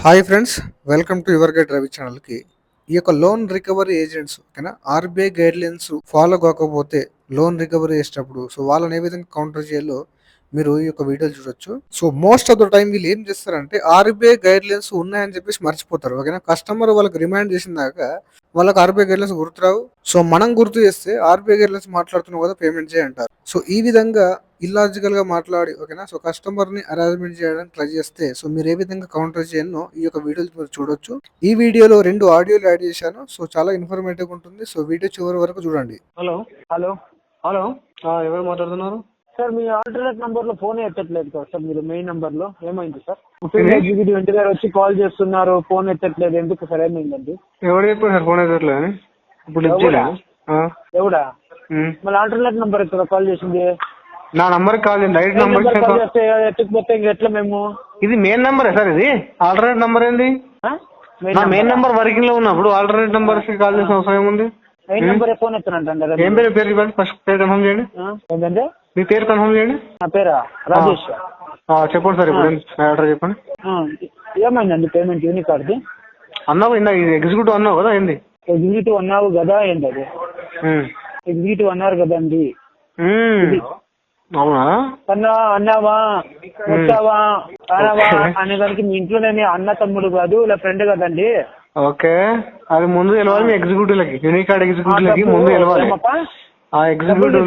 Hi friends, welcome to your guide Ravi ఛానల్కి. ఈ యొక్క లోన్ రికవరీ ఏజెంట్స్ ఓకేనా, ఆర్బీఐ గైడ్లైన్స్ ఫాలో కాకపోతే లోన్ రికవరీ చేసేటప్పుడు వాళ్ళని ఏ విధంగా కౌంటర్ చేయాలో మీరు ఈ యొక్క వీడియోలు చూడొచ్చు. మోస్ట్ ఆఫ్ ద టైం వీళ్ళు ఏం చేస్తారంటే ఆర్బీఐ గైడ్లైన్స్ ఉన్నాయని చెప్పేసి మర్చిపోతారు. ఓకేనా, కస్టమర్ వాళ్ళకి రిమైండ్ చేసిన దాకా వాళ్ళకి ఆర్బీఐ గైడ్లైన్స్ గుర్తురావు. మనం గుర్తు చేస్తే ఆర్బీఐ గైడ్లైన్స్ మాట్లాడుతున్నావు కదా, పేమెంట్ చేయంటారు. ఈ విధంగా ఇల్లాజికల్ గా మాట్లాడి ఓకేనా, కస్టమర్ ని అరేంజ్మెంట్ చేయడానికి ట్రై చేస్తే మీరు ఏ విధంగా కౌంటర్ చేయను ఈ యొక్క వీడియోలు మీరు చూడొచ్చు. ఈ వీడియోలో 2 ఆడియోలు యాడ్ చేశాను. చాలా ఇన్ఫర్మేటివ్ ఉంటుంది. వీడియో చివరి వరకు చూడండి. హలో హలో హలో ఎవరు మాట్లాడుతున్నారు సార్? మీ ఆల్టర్నేట్ నంబర్ లో ఫోన్ ఎత్తట్లేదు కదా సార్, మీరు మెయిన్ నంబర్ లో ఏమైంది సార్? ఎగ్జిక్యూటివ్ ఇంటి దగ్గర వచ్చి కాల్ చేస్తున్నారు, ఫోన్ ఎత్తట్లేదు, ఎందుకు సార్? ఏమైందండి? ఎవరు చెప్పారు సార్ ఫోన్ ఎత్తట్లేదు అని? ఇప్పుడు ఎవడా? మళ్ళీ ఆల్టర్నేట్ నంబర్ ఎక్కడ కాల్ చేసింది? నా నంబర్ కాల్ రైట్ నంబర్ ఎత్తకపోతే ఎట్లా మేము? ఇది మెయిన్ నంబరే సార్. ఇది ఆల్టర్నేట్ నంబర్ ఏంది? నా మెయిన్ నంబర్ వర్కింగ్ లో ఉన్నప్పుడు ఆల్టర్నేట్ నంబర్ కి కాల్ చేసిన అవసరం ఏముంది? మెయిన్ నంబర్ ఫోన్ ఎత్తానంటారు. ఏం పేరు ఇవ్వండి, ఫస్ట్ పేరు కన్ఫర్మ్ చేయండి. ఏంటంటే మీ పేరు కన్ఫర్మ్ చేయండి. నా పేరా రాజేష్. చెప్పండి సార్, ఇప్పుడు ఆర్డర్ చెప్పండి. ఏమైందండి పేమెంట్ యూనికార్డ్ది? అన్నావు ఇందా ఎగ్జిక్యూటివ్ అన్నావు కదా, ఏంది ఎగ్జిక్యూటివ్ అన్నావు కదా, ఏంటి అది? ఎగ్జిక్యూటివ్ అన్నారు కదండి. అవునా? అన్నావా వచ్చావా అన్నావా అనే దానికి మీ ఇంట్లో నేను అన్న తమ్ముడు కాదు, ఇలా ఫ్రెండ్ కదండి. ఓకే, అది ముందు తెలవాలి మీ ఎగ్జిక్యూటివ్ లకి, యూనికార్డ్ ఎగ్జిక్యూటివ్ లకి ముందు తెలవాలి. ఆ ఎగ్జిక్యూటివ్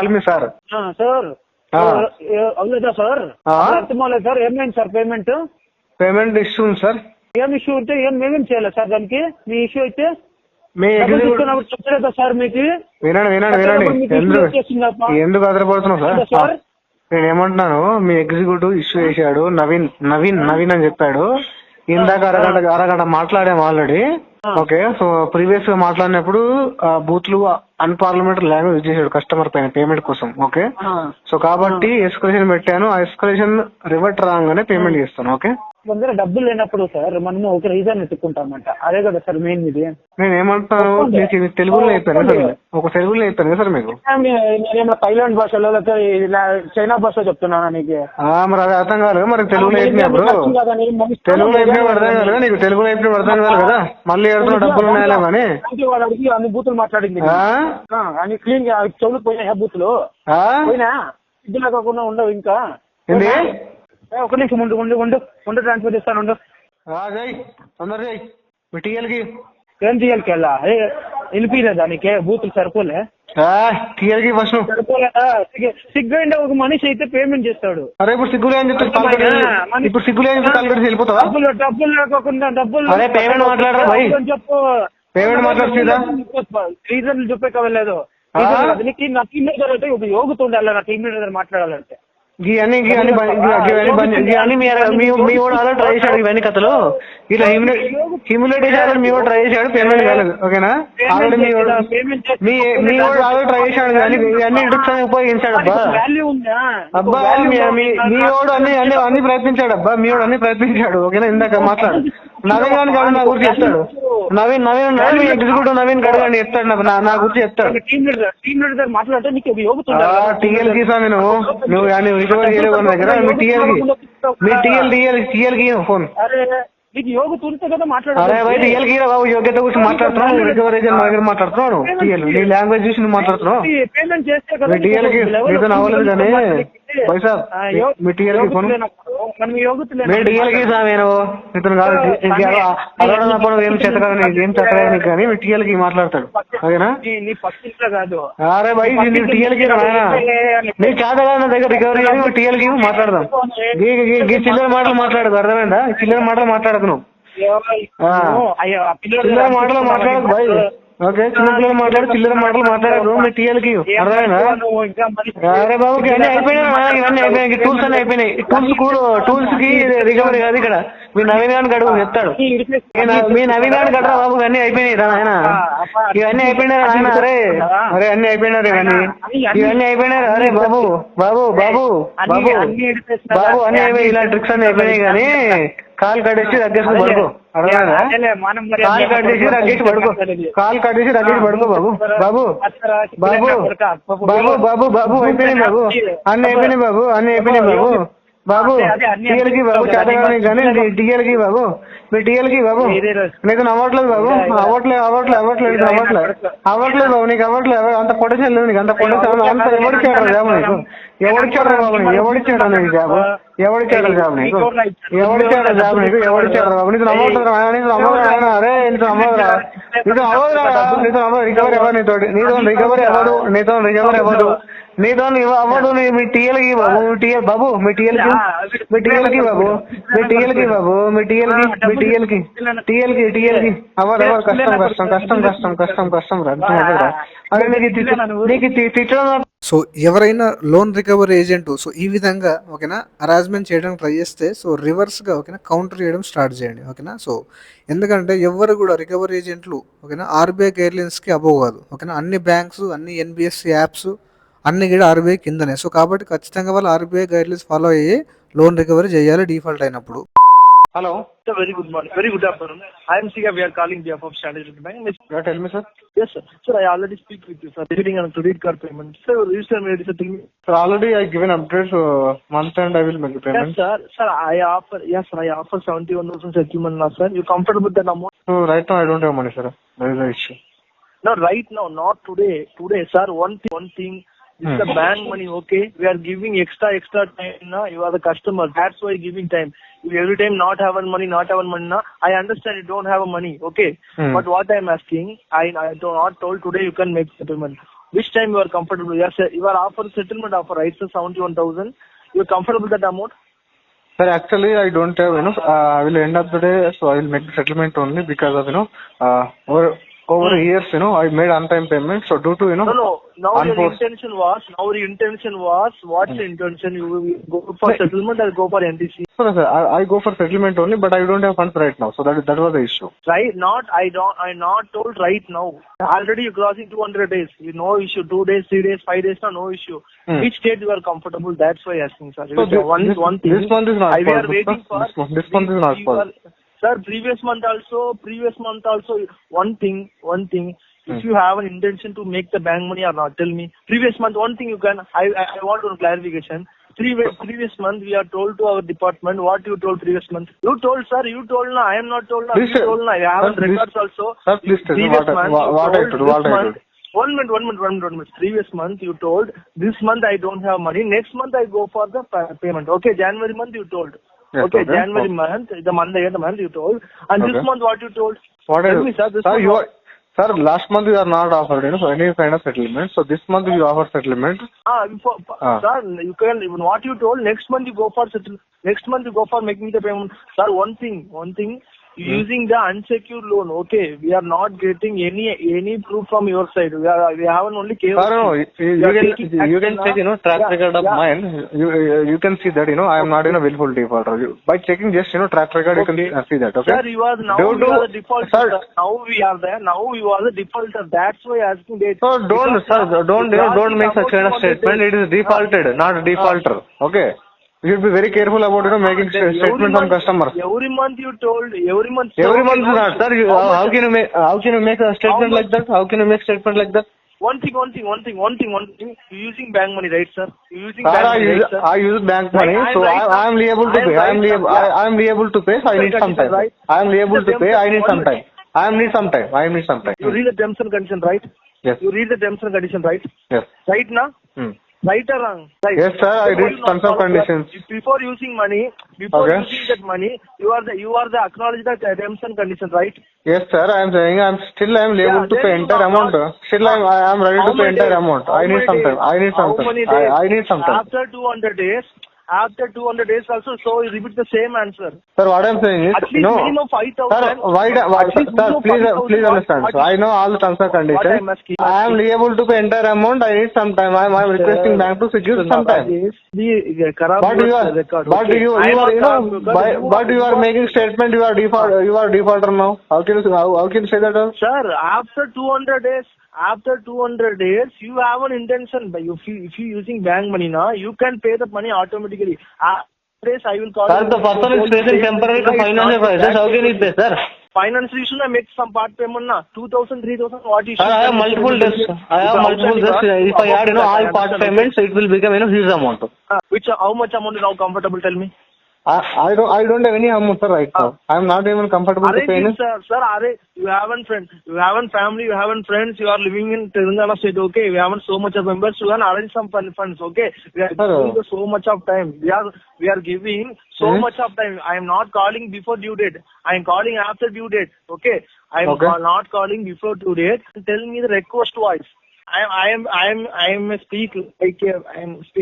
సార్ అవులేదా సార్? అర్థమవులేదు సార్. ఏమైంది సార్ పేమెంట్? పేమెంట్ ఇష్యూ ఉంది సార్. ఏం ఇష్యూ ఉంటే మేమేం చేయాలి సార్ దానికి? మీ ఇష్యూ అయితే మీ చెప్పలేదా సార్ మీకు? వినండి ఎందుకు ఆధారపడుతున్నావు సార్? నేను ఏమంటున్నాను, మీ ఎగ్జిక్యూటివ్ ఇష్యూ చేశాడు, నవీన్ అని చెప్పాడు. ఇందాక అరగంట మాట్లాడాము ఆల్రెడీ. ఓకే, ప్రీవియస్ గా మాట్లాడినప్పుడు బూత్లు అన్పార్లమెంటరీ లాంగ్వేజ్ యూజ్ చేశాడు కస్టమర్ పైన పేమెంట్ కోసం. ఓకే, కాబట్టి ఎస్కలేషన్ పెట్టాను. ఆ ఎస్కలేషన్ రివర్ట్ రాగానే పేమెంట్ చేస్తాను. ఓకే, దగ్గర డబ్బులు లేనప్పుడు సార్ మనము ఒక రీజన్ ఎత్తుకుంటామంట, అదే కదా సార్ మెయిన్ ఇది. నేను ఏమంటున్నాను, మీకు తెలుగులో అయిపోయాను సార్, ఒక తెలుగులో అయిపోయాను కదా సార్ మీకు. నేనేమో థైలాండ్ భాషలో చైనా భాషలో చెప్తున్నాను నీకు. మరి అది అర్థం కాదు, మరి తెలుగులో అయిపోయినప్పుడు తెలుగులో అయిపోయినప్పుడు అర్థం కాదు కదా నీకు, తెలుగులో అయిపోయినప్పుడు అర్థం కాదు కదా. మళ్ళీ ఎవరితో డబ్బులు ఉన్నాయా కానీ వాడికి అన్ని బూతులు మాట్లాడింది అని క్లీన్ గా చెవులు పోయినా బూతులు పోయినా ఇద్దరు కాకుండా ఉండవు ఇంకా. ఒక నిమిషం ఉండు ట్రాన్స్ఫర్ చేస్తాను. ఉండు ఏం టీఎల్కి వెళ్ళా వినిపించలేదా నీకే? బూతులు సరిపోలే టీఎల్కి ఫస్ట్ సరిపోలేదా? సిగ్గు ఒక మనిషి అయితే పేమెంట్ చేస్తాడు. అరే ఇప్పుడు సిగ్గులే అని చెప్తాను, ఇప్పుడు సిగ్గులే అని వెళ్ళిపోతావా? డబ్బులు లేకోకుండా డబ్బులు పేమెంట్ మాట్లాడరా చెప్పు. పేమెంట్ మాట్లాడుతుందా? రీజన్లు చెప్పే కవలేదు. నీకు నా టీమ్ లీడర్ అయితే ఒక యోగుతూ ఉండాలి, నా టీమ్ లీడర్ మాట్లాడాలంటే. ఇవన్నీ మీ వాడు అలా ట్రై చేశాడు. ఇవన్నీ కథలు ఇట్లా హ్యూమిలేట్ చేశాడు. మీ వాడు ట్రై చేశాడు, పేమెంట్ కాలేదు. ఓకేనా, ఆల్రెడీ మీ వాడు ఆల్రెడీ ట్రై చేశాడు కానీ ఇవన్నీ డిస్కషన్ ఉపయోగించాడు. అబ్బా మీ వాడు అన్ని ప్రయత్నించాడు. అబ్బా మీ వాడు అన్ని ప్రయత్నించాడు. ఓకేనా, ఇందాక మాట్లాడు. నవీన్ గారిని కాదు నా గురించి చెప్తాడు. నవీన్ మీ ఎగ్జిక్యూటివ్ నవీన్ గడు గారిని చెప్తాడు, నా గురించి చెప్తాడు. టీఎల్ కి సార్ నువ్వు రికవరీ చేయలేవు దగ్గర మీ టీఎల్ కి ఫోన్. అరే బయట టీఎల్ కి బాబు, యోగ్యత గురించి మాట్లాడుతున్నావు, రికవరీ దగ్గర మాట్లాడుతున్నావు. టీఎల్ నీ లాంగ్వేజ్ చూసి నువ్వు మాట్లాడుతున్నావు. మీ టీఎల్ కి నీతో అవ్వలేదు కానీ పైసా మీ టీఎల్ కి ఫోన్. మీ టీఎల్ కి సా నేను ఇతను కాదు అలవాడప్పుడు ఏం చెత్తగా కానీ మీ టీఎల్ కి మాట్లాడతాడు. ఓకేనా, అరే బై నీ టీఎల్ కి నీ చేతగా నా దగ్గర రికవరీ చేసి టీఎల్ కి మాట్లాడదాం. చిల్లర మాటలు మాట్లాడదు, అర్థమైందా? చిల్లర మాటలు మాట్లాడకు నువ్వు, చిల్లర మాటలు మాట్లాడదు బాయ్. ఓకే, చిన్న పిల్లలు మాట్లాడు, చిల్లర మాటలు మాట్లాడదు మీ టీఎల్ కి, అర్థమైనా? అరే బాబు ఇవన్నీ అయిపోయినాయి, టూల్స్ అన్నీ అయిపోయినాయి. టూల్స్ కి రికవరీ కాదు ఇక్కడ. మీ నవీన్ గారిని గడువు చెప్తాడు. మీ నవీన్ గారిని గడరా బాబు, ఇవన్నీ అయిపోయినాయి ఆయన, ఇవన్నీ అయిపోయినారు ఆయన. అరే అన్ని అయిపోయినారు ఇవన్నీ అయిపోయినారు. అరే బాబు బాబు బాబు బాబు బాబు అన్ని అయిపోయి ఇలా ట్రిక్స్ అన్ని అయిపోయినాయి కానీ కాల్ కట్టేసి తగ్గేసి పడుకో, అర్థమైనా? కాల్ కట్టేసి తగ్గేసి పడుకో, కాల్ కట్టేసి తగ్గేసి పడుకో బాబు బాబు బాబు బాబు బాబు బాబు అయిపోయినాయి బాబు, అన్ని అయిపోయినాయి బాబు, అన్ని అయిపోయినాయి బాబు. బాబు టీఎల్కి బాబు చేతగానే కానీ టీఎల్కి బాబు మీ టీఎల్కి బాబు నీకు నవ్వట్లేదు బాబు అవ్వట్లేదు బాబు నీకు అవ్వట్లేదు అంత పొటెన్షియల్ లేదు నీకు అంత పొటెన్షియల్ అంత ఎవరిచ్చాడు జాబ్ నీకు ఎవరిచ్చాడు బాబు ఎవరిచ్చాడు నీకు జాబ్ ఎవరిచ్చాడు జాబ్ నీకు ఎవరిచ్చాడు బాబు నీకు నమ్మవుతుందిరా నీకు నమ్మదురా అరే నీకు నమ్మదురా రికవరీ అవ్వదు నీతో రికవరీ అవ్వదు నీతో అవ్వదు మీ టీఎల్కి బాబు మీ టీఎల్కి అవ్వదు కష్టం రా అదే నీకు తిట్టడం. సో ఎవరైనా లోన్ రికవరీ ఏజెంట్ సో ఈ విధంగా ఓకేనా హరాస్మెంట్ చేయడానికి ట్రై చేస్తే సో రివర్స్గా ఓకేనా కౌంటర్ చేయడం స్టార్ట్ చేయండి ఓకేనా. సో ఎందుకంటే ఎవరు కూడా రికవరీ ఏజెంట్లు ఓకేనా ఆర్బీఐ గైడ్లైన్స్కి అబోవ్ కాదు ఓకేనా. అన్ని బ్యాంక్స్ అన్ని ఎన్బిఎఫ్సి యాప్స్ అన్ని కూడా ఆర్బీఐ కిందనే. సో కాబట్టి ఖచ్చితంగా వాళ్ళు ఆర్బీఐ గైడ్లైన్స్ ఫాలో అయ్యి లోన్ రికవరీ చేయాలి డిఫాల్ట్ అయినప్పుడు. Hello sir, very good morning, very good afternoon. I am Siga, we are calling behalf of Standard Chartered Bank. Tell me, sir. Yes, sir, I already speak with you, sir, regarding on credit card payment. Sir, register me, sir, tell me. Sir, already I given update month and I will make the payment. Yes, sir, I offer 71,000 settlement now, sir. You comfortable with that amount? So right now I don't have money, sir. That is the issue. No, right now, not today. Today, sir, one thing. This is the bank money, okay? We are giving extra time, na? You are the customer. That's why giving time. You every time not have money, na? I understand you don't have money, okay? But what I am asking, I do not told today you can make settlement. Which time you are comfortable? Yes, sir. You are offer settlement offer, right, sir? 71,000. You are comfortable with that amount? Sir, actually I don't have, I will end up the day, so I will make the settlement only because of, over years, I made on-time payment. So due to, No. Now your intention was, what's the intention? You will go for settlement or go for NTC? No, sir, I go for settlement only, but I don't have funds right now. So that was the issue. Right? I'm not told right now. Already you're crossing 200 days. No issue. 2 days, 3 days, 5 days, no issue. Which state you are comfortable? That's why asking, sir. So one thing. This month is not we are possible. waiting for. This month is not possible. Sir, previous month also, one thing, if you have an intention to make the bank money or not, tell me. Previous month, one thing you can, I want one clarification. Previous month, we are told to our department, what you told previous month? You told, sir, you told, na, I am not told, na, you told, na, I have records also. Sir, please tell me what I told. One minute. Previous month you told, this month I don't have money, next month I go for the payment. Okay, January month you told. Yes, okay, January month, the month you told. And this month what you told? Tell me, sir, sir, last month you are not offered, any kind of settlement. So this month you offer settlement. Sir, you can, even what you told, next month you go for settlement. Next month you go for making the payment. Sir, one thing, using the unsecured loan, okay, we are not getting any proof from your side. We have only KYC. No, you can check, track record of mine. You can see that, I am not in a willful defaulter. By checking just, track record, okay. You can see that, okay? Sir, you are the defaulter. Sir. Now we are there. Now you are the defaulter. That's why asking that. So don't make such kind of statement. It is defaulted, not defaulter. Okay. You should be very careful about making statements from customers. Every month you told. Every month is not, sir. How can you make a statement like that? How can you make statement like that? One thing. You using bank money, right, sir? You using bank money, right, sir? I use bank money, so I am liable to pay. I am liable to pay, so I need some time. I am liable to pay. I need some time. I need some time. You read the terms and condition, right? Yes. You read the terms and condition, right? Yes. Right now? Right or wrong? Right. Yes, sir. I read terms and conditions. Before using money, using that money, you are the acknowledge the terms and conditions, right? Yes, sir. I am saying I am liable to pay entire amount. Still I am ready to pay entire amount. I need some time. I need some time. After 200 days also, so you repeat the same answer. Sir, what I am saying is, at least minimum 5,000. Sir, please understand. So I know all the terms and conditions. I am liable to pay entire amount. I need some time. I am requesting bank to give some time. But you are making statement. You are defaulter now. How can you say that? Sir, after 200 days, you have an intention. If you using bank money now, you can pay the money automatically. After days, I will call. Sir, the person is facing temporary financial crisis. How can he pay, sir? Financially, should I make some part payment na? 2,000, 3,000, what issue? Sir, I have multiple debts. I have multiple debts. If I add, all part payments, it will become, huge amount. Which, how much amount is now comfortable, tell me? I don't have any amount, sir, right now. I am not even comfortable to pay any. Sir, you haven't friends, you haven't family, you haven't friends, you are living in Telangana state, okay? We haven't so much of members, you can arrange some funds, okay? We are giving so much of time. We are giving so much of time. I am not calling before due date. I am calling after due date, okay? I am not calling before due date. Tell me the request twice. I am speak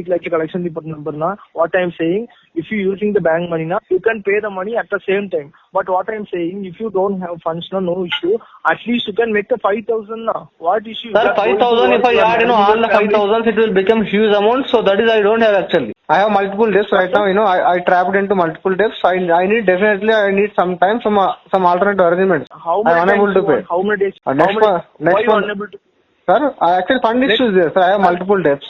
like a collection department number na. What I am saying, if you using the bank money na, you can pay the money at the same time. But what I am saying, if you don't have funds na, no issue. At least you can make the 5,000 na. What issue? Sir, 5,000. If I add, all the 5,000, it will become huge amount. So that is I don't have actually. I have multiple debts right now. I trapped into multiple debts. I need some time, some alternate arrangements. I am unable to pay. How many days? Next month. Unable to? Sir, actually fund issues there. Sir, I have multiple debts.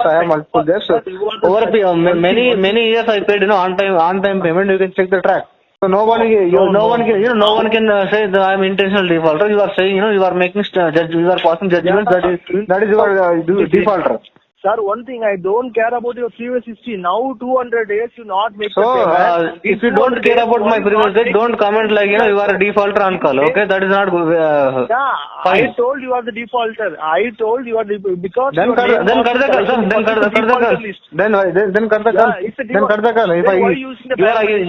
Over many years I paid, on time payment. You can check the track. So no one can say that I am intentional defaulter. You are saying, you are making you are passing judgments. That is your defaulter. Sir, one thing, I don't care about your previous history. Now 200 days you not make the payment. If you don't care about my previous days, don't comment like, you are a defaulter on call, okay? That is not good. I told you are the defaulter. I told you are because then cut the call.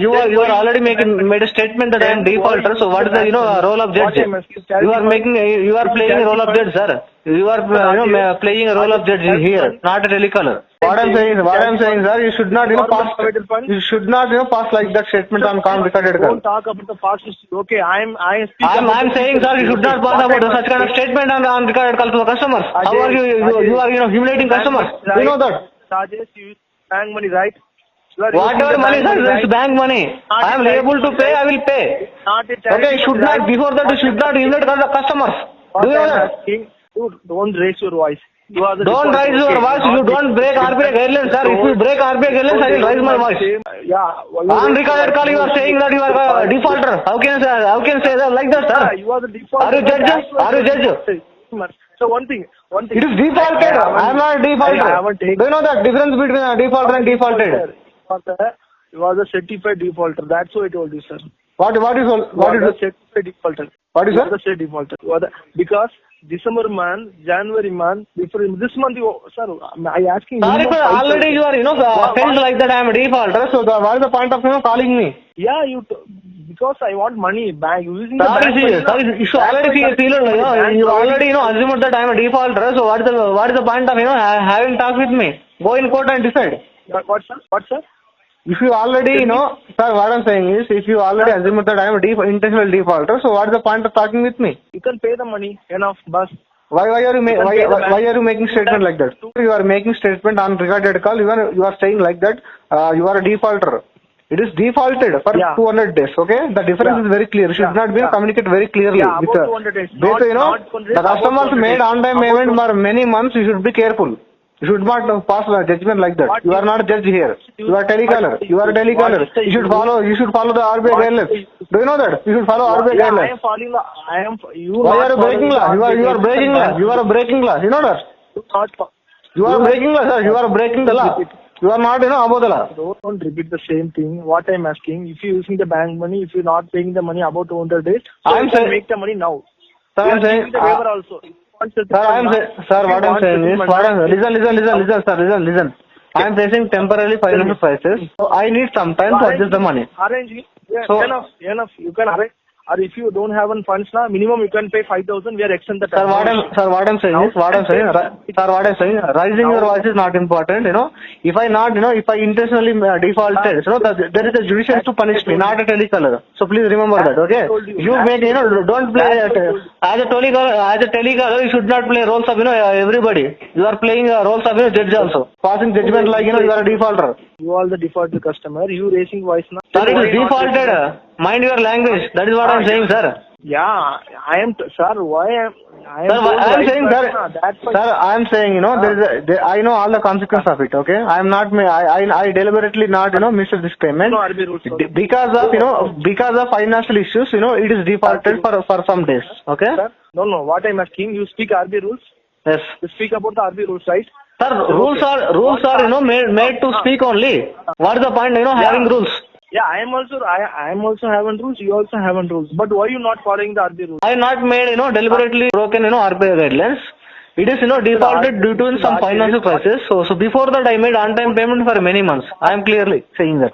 You are already made a statement that I am defaulter. So what is the role of judge? You are playing a role of judge, sir. You are playing a role of judge here, not a telecaller. What I'm saying, sir, you should not pass like that statement on recorded call. Don't talk about the past history. Okay, I'm saying, sir, you should not pass about such kind of statement on recorded call to the customers. How are you are humiliating customers? You know that. Charges, you bank money, right? Whatever money, sir, it's bank money. I am able to pay, I will pay. Okay, before that you should not humiliate the customers. Do you know that? Don't raise your voice. Don't raise your voice. You don't break RBI guidelines, sir. If you break RBI guidelines, I will raise my voice. Yeah. On recorded call, you are saying that you are a defaulter. How can you say that like that, sir? You are the defaulter. Are you judge? So one thing. It is defaulted. I am not a defaulter. Do you know the difference between a defaulter and defaulted? You are the certified defaulter. That's what I told you, sir. What is the certified defaulter? What is that? The certified defaulter. Because December month, January month, before this month, sir, I asking. Sorry, but already you are, felt like that I am a defaulter. So what is the point of calling me? Yeah, because I want money back. Using sorry, you already you already assumed that I am a defaulter. So what is the point of having talk with me? Go in court and decide. What sir? If you already, sir, what I'm saying is, if you already assume that I am a intentional defaulter, so what is the point of talking with me? You can pay the money, enough, bus. Why are you making statement like that? You are making statement on recorded call. You are saying like that. You are a defaulter. It is defaulted for 200 days. Okay, the difference is very clear. It should not be communicated very clearly. Yeah, about 200 days. The customers made on time payment for many months. You should be careful. You should not pass a judgment like that. You are not a judge here. You are a telecaller. You are a telecaller. You should follow the RBI guidelines. Do you know that? You should follow RBI guidelines. I am following law. Why are you breaking law? You are breaking law. You are breaking law. You know that? You are breaking law, sir. You are breaking the law. You are not, above the law. Don't repeat the same thing. What I am asking, if you are using the bank money, if you are not paying the money about 200 days, so you can make the money now. Sir, I am saying. The waiver also. Sir, what I'm saying is, listen. I am facing temporarily financial crisis, so I need some time to adjust the money. Arrange. So enough. You can arrange. Or if you don't have funds now, minimum you can pay 5,000. We are extend the time. Sir, what I'm saying, raising your voice is not important. If I intentionally defaulted, there is a judiciary to punish me, not a telecaller. So please remember that, okay? Don't play as a telecaller. You should not play roles of everybody. You are playing roles of judge also, passing judgment like you are a defaulter. You are the defaulted customer. You raising voice now. Sir, it is defaulted. Mind your language. That is what I am saying, sir. Yeah, I am, sir. Why I am Sir, told I am right saying, back, sir, that's why. sir, I am saying, I know all the consequences of it, okay? I am not, I deliberately not, missed this payment. No RBI rules. Because of, because of financial issues, it is defaulted for some days, okay? Sir, no. What I'm asking, you speak RBI rules. Yes. You speak about the RBI rules, right? Sir, rules are, made to speak only. What is the point, having rules? Yeah, I am also having rules. You also having rules. But why you not following the RBI rules? I have not made, deliberately broken, RBI guidelines. It is, defaulted due to some financial crisis. So before that, I made on-time payment for many months. I am clearly saying that.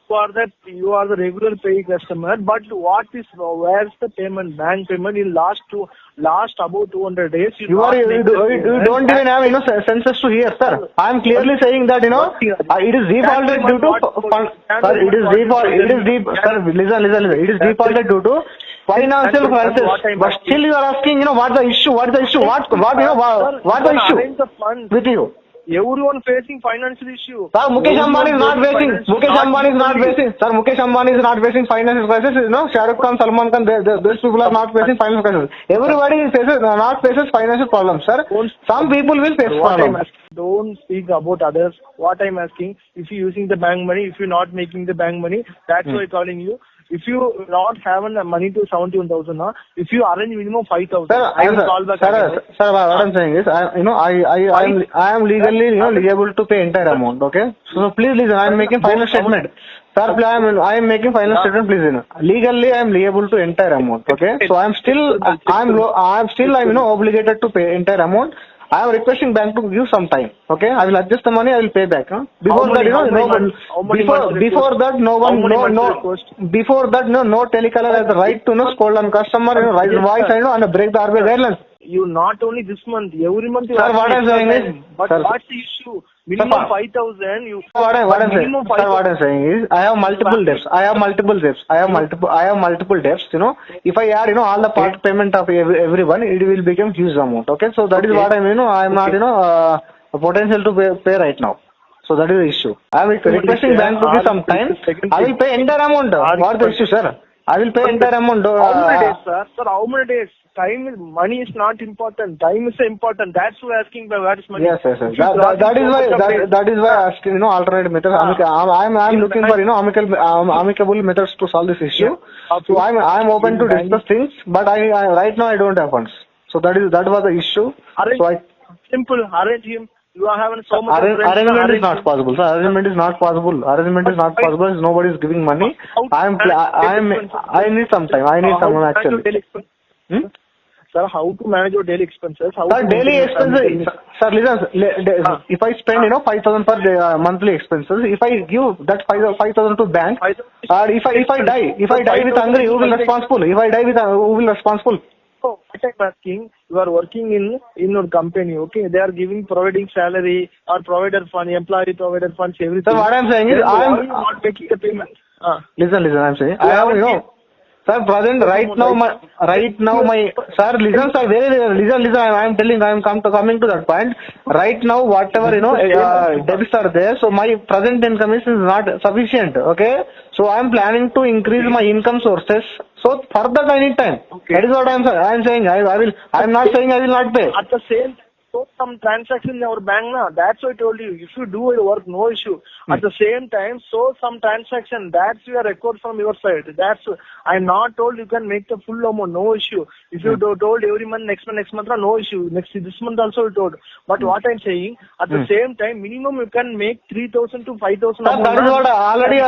You are the regular paying customer. But where's the payment? Bank payment in last about 200 days. You don't even have, senses to hear, sir. I am clearly saying that, it is defaulted due to, sir, sir, listen, it is defaulted due to financial crisis. But still you are asking, what's the issue? What the issue with you? Everyone facing financial issue. Sir, Mukesh Ambani is not facing. Sir, Mukesh Ambani is not facing financial crisis. Shah Rukh Khan, Salman Khan, those people are not facing financial crisis. Everybody faces financial problems, sir. Some people will face problems. Don't speak about others. What I'm asking, if you're using the bank money, if you're not making the bank money, that's why I'm calling you. If you not having the money to 71,000, if you arrange minimum 5,000, I will call back. Sir, what I'm saying is, I am legally liable to pay entire amount. Okay, so please listen. I am making final statement. Sir, I am making final statement. Please listen. Legally, I am liable to entire amount. Okay, so I'm still obligated to pay entire amount. I am requesting bank to give some time. Okay, I will adjust the money. I will pay back. Before that, no telecaller has the right to scold on customer, raise voice and break the RBI guidelines. You not only this month, every month. Sir, what I'm saying is, but what's the issue? Minimum 5,000. What I'm saying is, I have multiple debts. I have multiple debts. If I add, all the part payment of everyone, it will become huge amount. Okay, so that is what I'm not, potential to pay right now. So that is the issue. I am requesting bank to give some time. I will pay entire amount. What the issue, sir? I will pay entire amount. How many days, sir? Sir, how many days? Money is not important. Time is important. That's why asking by where is money. Yes. That is why asking, alternate methods. I'm looking for, amicable methods to solve this issue. So I'm open to discuss things, but I right now I don't have funds. So that was the issue. Simple. Arrange him. You are having so much. Arrangement is not possible. Sir, arrangement is not possible. Nobody is giving money. I need some time. Actually. Sir, how to manage your daily expenses? Daily expenses. Sir, listen. If I spend 5,000 per monthly expenses, if I give that 5,000 to bank, or if I die with hungry, who will responsible? If I die with who will responsible? So, what I'm asking, you are working in your company, okay? They are providing salary or provider fund, employee provider funds, everything. So what I'm saying is, I am not making the payment. Listen. I'm saying I have Sir, present right now my sir, listen, sir, listen. I am telling, I am coming to that point. Right now, whatever debits are there, so my present income is not sufficient. Okay, so I am planning to increase my income sources. So for that I need time. Okay. That is what I am saying. I will. I am not saying I will not pay. At the same. So some transaction in our bank now. That's why I told you. If you do your work, no issue. At the same time, so some transaction. That's your record from your side. I'm not told you can make the full amount. No issue. If you told every month, next month, no issue. This month also you told. But what I'm saying, at the same time, minimum you can make 3,000 to 5,000. That is what I already.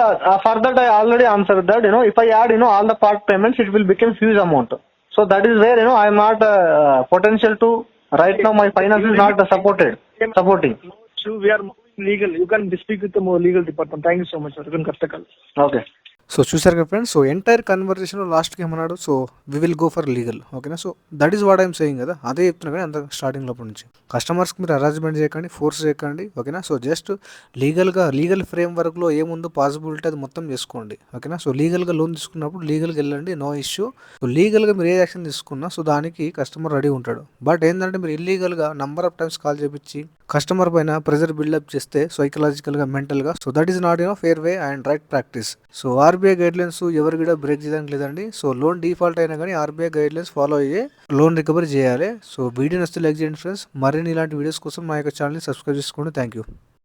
For that I already answered that. If I add all the part payments, it will become huge amount. So that is where I'm not potential to. Right now, my finance is not supporting. We are legal. You can speak with the more legal department. Thank you so much, sir. You can cut the call. Okay. So చూసారు కదా friends, so entire కన్వర్జేషన్లో లాస్ట్కి ఏమన్నాడు, so we will go for legal. ఓకేనా, so that is what I'm saying కదా, అదే చెప్తున్నా కానీ అంత స్టార్టింగ్ లోపల నుంచి కస్టమర్స్కి మీరు అరేంజ్మెంట్ చేయకండి, ఫోర్స్ చేయకండి. ఓకేనా, సో జస్ట్ లీగల్ ఫ్రేమ్ వర్క్లో ఏముందో పాసిబిలిటీ అది మొత్తం చేసుకోండి. ఓకేనా, సో లీగల్గా లోన్ తీసుకున్నప్పుడు లీగల్గా వెళ్ళండి, నో ఇష్యూ. సో లీగల్గా మీరు ఏ యాక్షన్ తీసుకున్నా సో దానికి కస్టమర్ రెడీ ఉంటాడు. బట్ ఏంటంటే మీరు ఇల్లీగల్గా నంబర్ ఆఫ్ టైమ్స్ కాల్ చేపించి కస్టమర్ పైన ప్రెజర్ బిల్డప్ చేస్తే సైకలాజికల్గా, మెంటల్గా, so that is not fair way and right practice. So RBI guidelines ఎవరు కూడా బ్రేక్ చేయడానికి లేదండి. సో లోన్ డిఫాల్ట్ అయినా కానీ ఆర్బీఐ గైడ్లైన్స్ ఫాలో అయ్యి లోన్ రికవరీ చేయాలి. సో వీడియో నచ్చితే లైక్ చేయండి ఫ్రెండ్స్. మరిన్ని ఇలాంటి వీడియోస్ కోసం మా యొక్క ఛానల్ని సబ్స్క్రైబ్ చేసుకోండి. Thank you.